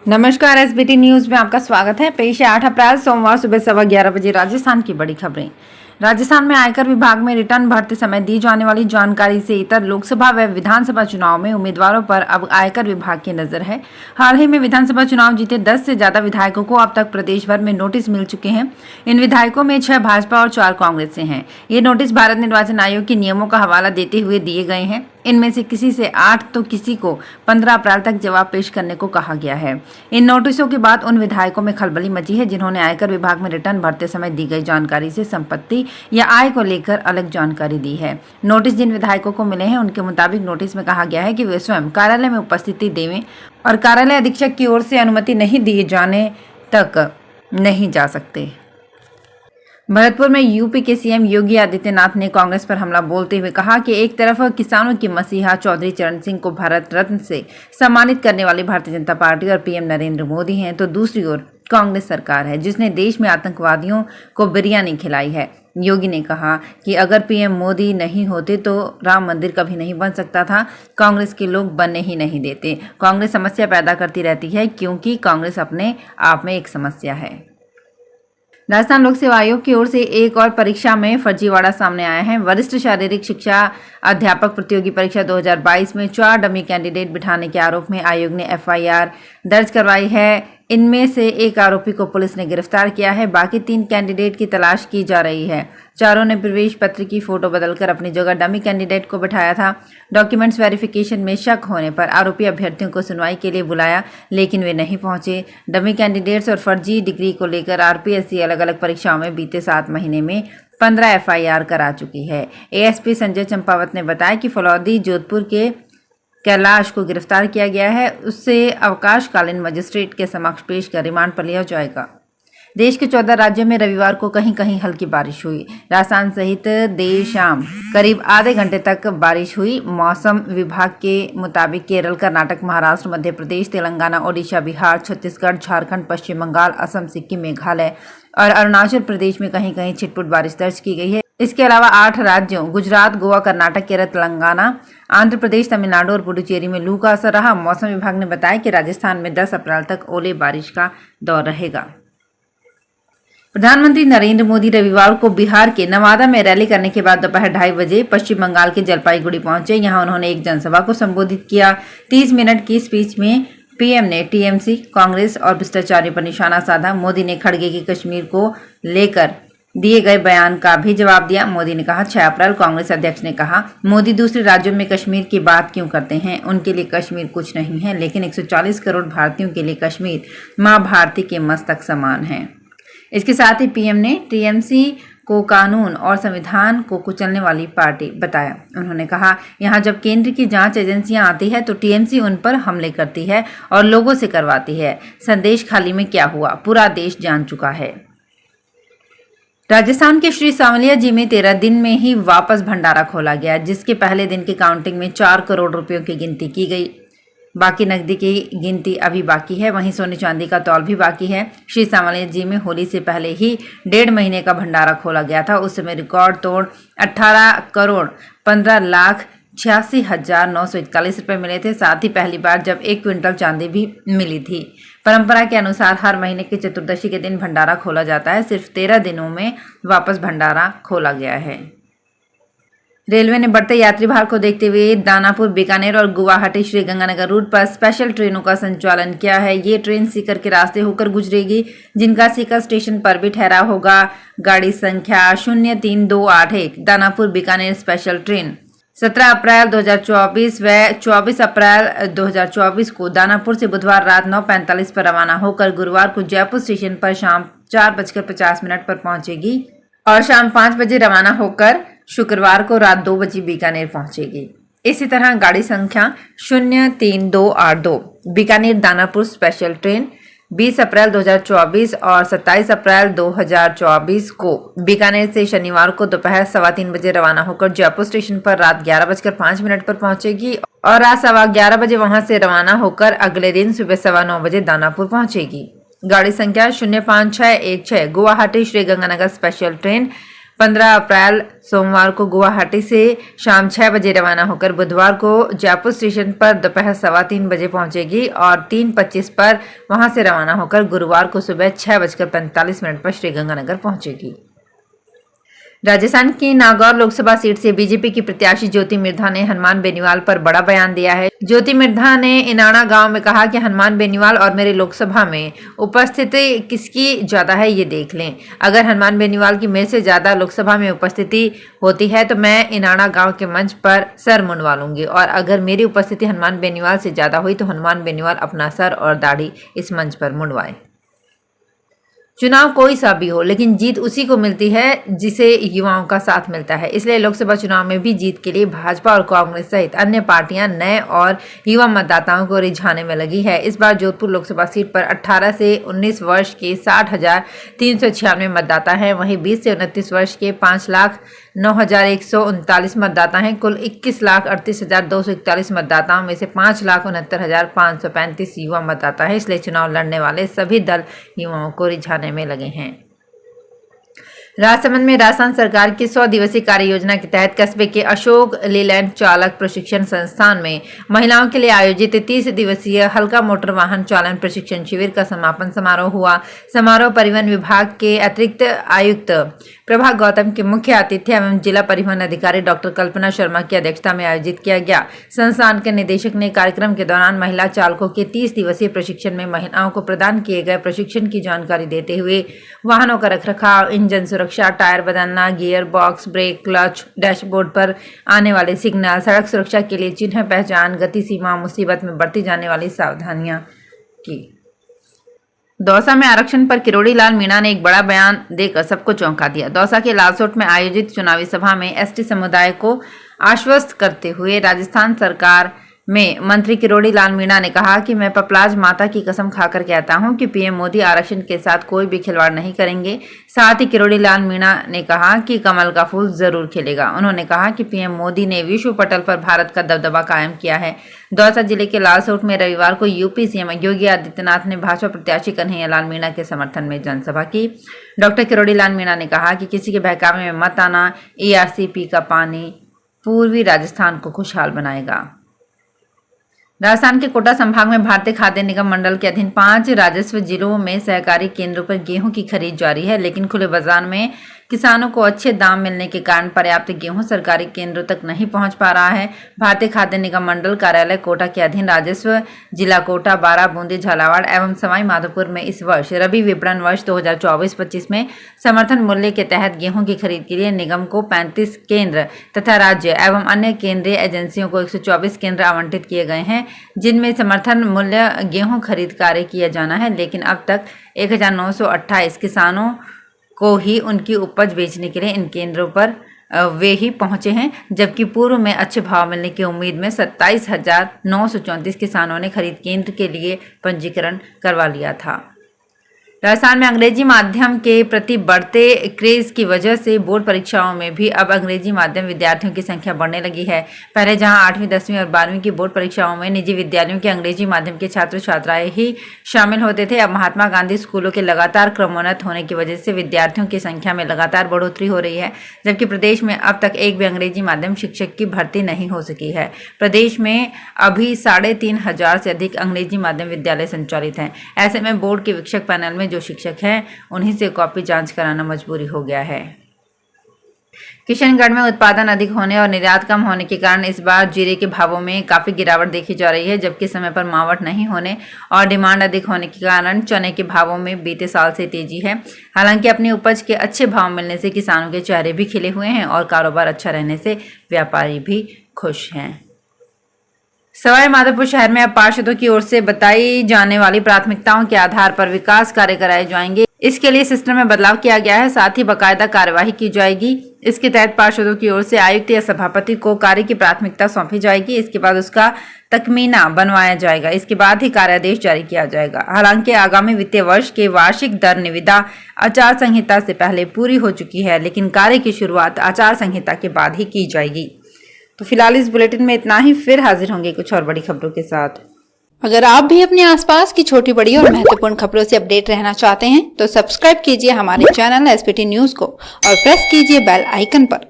नमस्कार। SBT news में आपका स्वागत है। पेश है 8 अप्रैल सोमवार सुबह 11:15 बजे राजस्थान की बड़ी खबरें। राजस्थान में आयकर विभाग में रिटर्न भरते समय दी जाने वाली जानकारी से इतर लोकसभा व विधानसभा चुनाव में उम्मीदवारों पर अब आयकर विभाग की नजर है। हाल ही में विधानसभा चुनाव जीते 10 से ज्यादा विधायकों को अब तक प्रदेश भर में नोटिस मिल चुके हैं। इन विधायकों में 6 भाजपा और 4 कांग्रेस से हैं। ये नोटिस भारत निर्वाचन आयोग के नियमों का हवाला देते हुए दिए गए हैं। इनमें से किसी से 8 तो किसी को 15 अप्रैल तक जवाब पेश करने को कहा गया है। इन नोटिसों के बाद उन विधायकों में खलबली मची है जिन्होंने आयकर विभाग में रिटर्न भरते समय दी गई जानकारी से संपत्ति या आय को लेकर अलग जानकारी दी है। नोटिस जिन विधायकों को मिले हैं उनके मुताबिक नोटिस में कहा गया है कि वे स्वयं कार्यालय में उपस्थिति देवें और कार्यालय अधीक्षक की ओर से अनुमति नहीं दिए जाने तक नहीं जा सकते। भरतपुर में यूपी के सीएम योगी आदित्यनाथ ने कांग्रेस पर हमला बोलते हुए कहा कि एक तरफ किसानों की मसीहा चौधरी चरण सिंह को भारत रत्न से सम्मानित करने वाली भारतीय जनता पार्टी और पीएम नरेंद्र मोदी हैं, तो दूसरी ओर कांग्रेस सरकार है जिसने देश में आतंकवादियों को बिरयानी खिलाई है। योगी ने कहा कि अगर पीएम मोदी नहीं होते तो राम मंदिर कभी नहीं बन सकता था। कांग्रेस के लोग बनने ही नहीं देते। कांग्रेस समस्या पैदा करती रहती है क्योंकि कांग्रेस अपने आप में एक समस्या है। राजस्थान लोक सेवा आयोग की ओर से एक और परीक्षा में फर्जीवाड़ा सामने आया है। वरिष्ठ शारीरिक शिक्षा अध्यापक प्रतियोगी परीक्षा 2022 में 4 डमी कैंडिडेट बिठाने के आरोप में आयोग ने एफआईआर दर्ज करवाई है। इनमें से एक आरोपी को पुलिस ने गिरफ्तार किया है। बाकी 3 कैंडिडेट की तलाश की जा रही है। चारों ने प्रवेश पत्र की फोटो बदलकर अपनी जगह डमी कैंडिडेट को बिठाया था। डॉक्यूमेंट्स वेरिफिकेशन में शक होने पर आरोपी अभ्यर्थियों को सुनवाई के लिए बुलाया, लेकिन वे नहीं पहुंचे। डमी कैंडिडेट्स और फर्जी डिग्री को लेकर आरपीएससी अलग अलग परीक्षाओं में बीते 7 महीने में 15 एफआईआर करा चुकी है। एएसपी संजय चंपावत ने बताया कि फलौदी जोधपुर के कैलाश को गिरफ्तार किया गया है। उससे अवकाशकालीन मजिस्ट्रेट के समक्ष पेश कर रिमांड पर लिया जाएगा। देश के 14 राज्यों में रविवार को कहीं कहीं हल्की बारिश हुई। राजस्थान सहित देर शाम करीब आधे घंटे तक बारिश हुई। मौसम विभाग के मुताबिक केरल, कर्नाटक, महाराष्ट्र, मध्य प्रदेश, तेलंगाना, ओडिशा, बिहार, छत्तीसगढ़, झारखंड, पश्चिम बंगाल, असम, सिक्किम, मेघालय और अरुणाचल प्रदेश में कहीं कहीं छिटपुट बारिश दर्ज की गई है। इसके अलावा 8 राज्यों गुजरात, गोवा, कर्नाटक, केरल, तेलंगाना, आंध्र प्रदेश, तमिलनाडु और पुडुचेरी में लू का असर रहा। मौसम विभाग ने बताया कि राजस्थान में 10 अप्रैल तक ओले बारिश का दौर रहेगा। प्रधानमंत्री नरेंद्र मोदी रविवार को बिहार के नवादा में रैली करने के बाद दोपहर 2:30 बजे पश्चिम बंगाल के जलपाईगुड़ी पहुंचे। यहां उन्होंने एक जनसभा को संबोधित किया। 30 मिनट की स्पीच में पीएम ने टीएमसी, कांग्रेस और भ्रष्टाचारी पर निशाना साधा। मोदी ने खड़गे की कश्मीर को लेकर दिए गए बयान का भी जवाब दिया। मोदी ने कहा 6 अप्रैल कांग्रेस अध्यक्ष ने कहा, मोदी दूसरे राज्यों में कश्मीर की बात क्यों करते हैं? उनके लिए कश्मीर कुछ नहीं है, लेकिन 140 करोड़ भारतीयों के लिए कश्मीर मां भारती के मस्तक समान है। इसके साथ ही पीएम ने टीएमसी को कानून और संविधान को कुचलने वाली पार्टी बताया। उन्होंने कहा, यहाँ जब केंद्र की जांच एजेंसियां आती है तो टीएमसी उन पर हमले करती है और लोगों से करवाती है। संदेश खाली में क्या हुआ, पूरा देश जान चुका है। राजस्थान के श्री सांवलिया जी में 13 दिन में ही वापस भंडारा खोला गया, जिसके पहले दिन की काउंटिंग में 4 करोड़ रुपयों की गिनती की गई। बाकी नकदी की गिनती अभी बाकी है। वहीं सोने चांदी का तौल भी बाकी है। श्री सांवलिया जी में होली से पहले ही 1.5 महीने का भंडारा खोला गया था। उस समय रिकॉर्ड तोड़ 18 करोड़ 15 लाख 86,941 रुपए मिले थे। साथ ही पहली बार जब 1 क्विंटल चांदी भी मिली थी। परंपरा के अनुसार हर महीने की चतुर्दशी के दिन भंडारा खोला जाता है। सिर्फ 13 दिनों में वापस भंडारा खोला गया है। रेलवे ने बढ़ते यात्री भार को देखते हुए दानापुर, बीकानेर और गुवाहाटी श्रीगंगानगर रूट पर स्पेशल ट्रेनों का संचालन किया है। ये ट्रेन सीकर के रास्ते होकर गुजरेगी, जिनका सीकर स्टेशन पर भी ठहराव होगा। गाड़ी संख्या 03281 दानापुर बीकानेर स्पेशल ट्रेन 17 अप्रैल 2024 व 24 अप्रैल 2024 को दानापुर से बुधवार रात 9:45 पर रवाना होकर गुरुवार को जयपुर स्टेशन पर शाम 4:50 पर पहुंचेगी और शाम 5 बजे रवाना होकर शुक्रवार को रात 2 बजे बीकानेर पहुंचेगी। इसी तरह गाड़ी संख्या 03282 बीकानेर दानापुर स्पेशल ट्रेन 20 अप्रैल 2024 और 27 अप्रैल 2024 को बीकानेर से शनिवार को दोपहर 3:15 बजे रवाना होकर जयपुर स्टेशन पर रात 11:05 पर पहुंचेगी और रात 11:15 बजे वहां से रवाना होकर अगले दिन सुबह 9:15 बजे दानापुर पहुंचेगी। गाड़ी संख्या 05616 गुवाहाटी श्रीगंगानगर स्पेशल ट्रेन 15 अप्रैल सोमवार को गुवाहाटी से शाम 6 बजे रवाना होकर बुधवार को जयपुर स्टेशन पर दोपहर 3:15 बजे पहुंचेगी और 3:25 पर वहां से रवाना होकर गुरुवार को सुबह 6:45 पर श्रीगंगानगर पहुंचेगी। राजस्थान की नागौर लोकसभा सीट से बीजेपी की प्रत्याशी ज्योति मिर्धा ने हनुमान बेनीवाल पर बड़ा बयान दिया है। ज्योति मिर्धा ने इनाणा गांव में कहा कि हनुमान बेनीवाल और मेरे लोकसभा में उपस्थिति किसकी ज्यादा है ये देख लें। अगर हनुमान बेनीवाल की मेरे से ज्यादा लोकसभा में उपस्थिति होती है तो मैं इनाणा गांव के मंच पर सर मुंडवा लूंगी, और अगर मेरी उपस्थिति हनुमान बेनीवाल से ज्यादा हुई तो हनुमान बेनीवाल अपना सर और दाढ़ी इस मंच पर मुंडवाए। चुनाव कोई सा भी हो, लेकिन जीत उसी को मिलती है जिसे युवाओं का साथ मिलता है। इसलिए लोकसभा चुनाव में भी जीत के लिए भाजपा और कांग्रेस सहित अन्य पार्टियां नए और युवा मतदाताओं को रिझाने में लगी है। इस बार जोधपुर लोकसभा सीट पर 18 से 19 वर्ष के 60,396 मतदाता हैं। वहीं 20 से 29 वर्ष के 5,09,139 मतदाता हैं। कुल 21,38,241 मतदाताओं में से 5,69,535 युवा मतदाता हैं। इसलिए चुनाव लड़ने वाले सभी दल युवाओं को रिझाने में लगे हैं। राजसमंद में राजस्थान सरकार की 100 दिवसीय कार्य योजना के तहत कस्बे के अशोक लीलैंड चालक प्रशिक्षण संस्थान में महिलाओं के लिए आयोजित 30 दिवसीय हल्का मोटर वाहन चालन प्रशिक्षण शिविर का समापन समारोह हुआ। समारोह परिवहन विभाग के अतिरिक्त आयुक्त प्रभा गौतम के मुख्य आतिथ्य एवं जिला परिवहन अधिकारी डॉक्टर कल्पना शर्मा की अध्यक्षता में आयोजित किया गया। संस्थान के निदेशक ने कार्यक्रम के दौरान महिला चालकों के 30 दिवसीय प्रशिक्षण में महिलाओं को प्रदान किए गए प्रशिक्षण की जानकारी देते हुए वाहनों का रखरखाव, इंजन सुरक्षा, टायर बदलना, gear box, brake, clutch, dashboard पर आने वाले सिग्नल, सड़क सुरक्षा के लिए चिन्ह पहचान, गति सीमा, मुसीबत में बरती जाने वाली सावधानियां की। दौसा में आरक्षण पर किरोड़ी लाल मीणा ने एक बड़ा बयान देकर सबको चौंका दिया। दौसा के लालसोट में आयोजित चुनावी सभा में एसटी समुदाय को आश्वस्त करते हुए राजस्थान सरकार में मंत्री किरोड़ी लाल मीणा ने कहा कि मैं पपलाज माता की कसम खाकर कहता हूं कि पीएम मोदी आरक्षण के साथ कोई भी खिलवाड़ नहीं करेंगे। साथ ही किरोड़ी लाल मीणा ने कहा कि कमल का फूल जरूर खिलेगा। उन्होंने कहा कि पीएम मोदी ने विश्व पटल पर भारत का दबदबा कायम किया है। दौसा जिले के लालसोट में रविवार को यूपी सीएम योगी आदित्यनाथ ने भाजपा प्रत्याशी कन्हैया लाल मीणा के समर्थन में जनसभा की। डॉक्टर किरोड़ी लाल मीणा ने कहा कि किसी के बहकावे में मत आना। ERCP का पानी पूर्वी राजस्थान को खुशहाल बनाएगा। राजस्थान के कोटा संभाग में भारतीय खाद्य निगम मंडल के अधीन 5 राजस्व जिलों में सहकारी केंद्रों पर गेहूं की खरीद जारी है, लेकिन खुले बाजार में किसानों को अच्छे दाम मिलने के कारण पर्याप्त गेहूं सरकारी केंद्रों तक नहीं पहुंच पा रहा है। भारतीय खाद्य निगम मंडल कार्यालय कोटा के अधीन राजस्व जिला कोटा, बारां, बूंदी, झालावाड़ एवं सवाई माधोपुर में इस वर्ष रबी विपणन वर्ष 2024-25 में समर्थन मूल्य के तहत गेहूं की खरीद के लिए निगम को 35 केंद्र तथा राज्य एवं अन्य केंद्रीय एजेंसियों को 124 केंद्र आवंटित किए गए हैं, जिनमें समर्थन मूल्य गेहूं खरीद कार्य किया जाना है। लेकिन अब तक 1928 किसानों को ही उनकी उपज बेचने के लिए इन केंद्रों पर वे ही पहुंचे हैं, जबकि पूर्व में अच्छे भाव मिलने की उम्मीद में 27,934 किसानों ने खरीद केंद्र के लिए पंजीकरण करवा लिया था। राजस्थान में अंग्रेजी माध्यम के प्रति बढ़ते क्रेज की वजह से बोर्ड परीक्षाओं में भी अब अंग्रेजी माध्यम विद्यार्थियों की संख्या बढ़ने लगी है। पहले जहां 8वीं, 10वीं और 12वीं की बोर्ड परीक्षाओं में निजी विद्यालयों के अंग्रेजी माध्यम के छात्र छात्राएं ही शामिल होते थे, अब महात्मा गांधी स्कूलों के लगातार क्रमोन्नत होने की वजह से विद्यार्थियों की संख्या में लगातार बढ़ोतरी हो रही है, जबकि प्रदेश में अब तक एक भी अंग्रेजी माध्यम शिक्षक की भर्ती नहीं हो सकी है। प्रदेश में अभी 3,500 से अधिक अंग्रेजी माध्यम विद्यालय संचालित हैं। ऐसे में बोर्ड के शिक्षक पैनल में जो शिक्षक हैं उन्हीं से कॉपी जांच कराना मजबूरी हो गया है। किशनगढ़ में उत्पादन अधिक होने और निर्यात कम होने के कारण इस बार जीरे के भावों में काफी गिरावट देखी जा रही है, जबकि समय पर मावट नहीं होने और डिमांड अधिक होने के कारण चने के भावों में बीते साल से तेजी है। हालांकि अपनी उपज के अच्छे भाव मिलने से किसानों के चेहरे भी खिले हुए हैं और कारोबार अच्छा रहने से व्यापारी भी खुश हैं। सवाई माधोपुर शहर में अब पार्षदों की ओर से बताई जाने वाली प्राथमिकताओं के आधार पर विकास कार्य कराए जाएंगे। इसके लिए सिस्टम में बदलाव किया गया है, साथ ही बाकायदा कार्यवाही की जाएगी। इसके तहत पार्षदों की ओर से आयुक्त या सभापति को कार्य की प्राथमिकता सौंपी जाएगी। इसके बाद उसका तकमीना बनवाया जाएगा। इसके बाद ही कार्यादेश जारी किया जाएगा। हालांकि आगामी वित्तीय वर्ष के वार्षिक दर निविदा आचार संहिता से पहले पूरी हो चुकी है, लेकिन कार्य की शुरुआत आचार संहिता के बाद ही की जाएगी। तो फिलहाल इस बुलेटिन में इतना ही। फिर हाजिर होंगे कुछ और बड़ी खबरों के साथ। अगर आप भी अपने आसपास की छोटी बड़ी और महत्वपूर्ण खबरों से अपडेट रहना चाहते हैं तो सब्सक्राइब कीजिए हमारे चैनल एसपीटी न्यूज को और प्रेस कीजिए बेल आइकन पर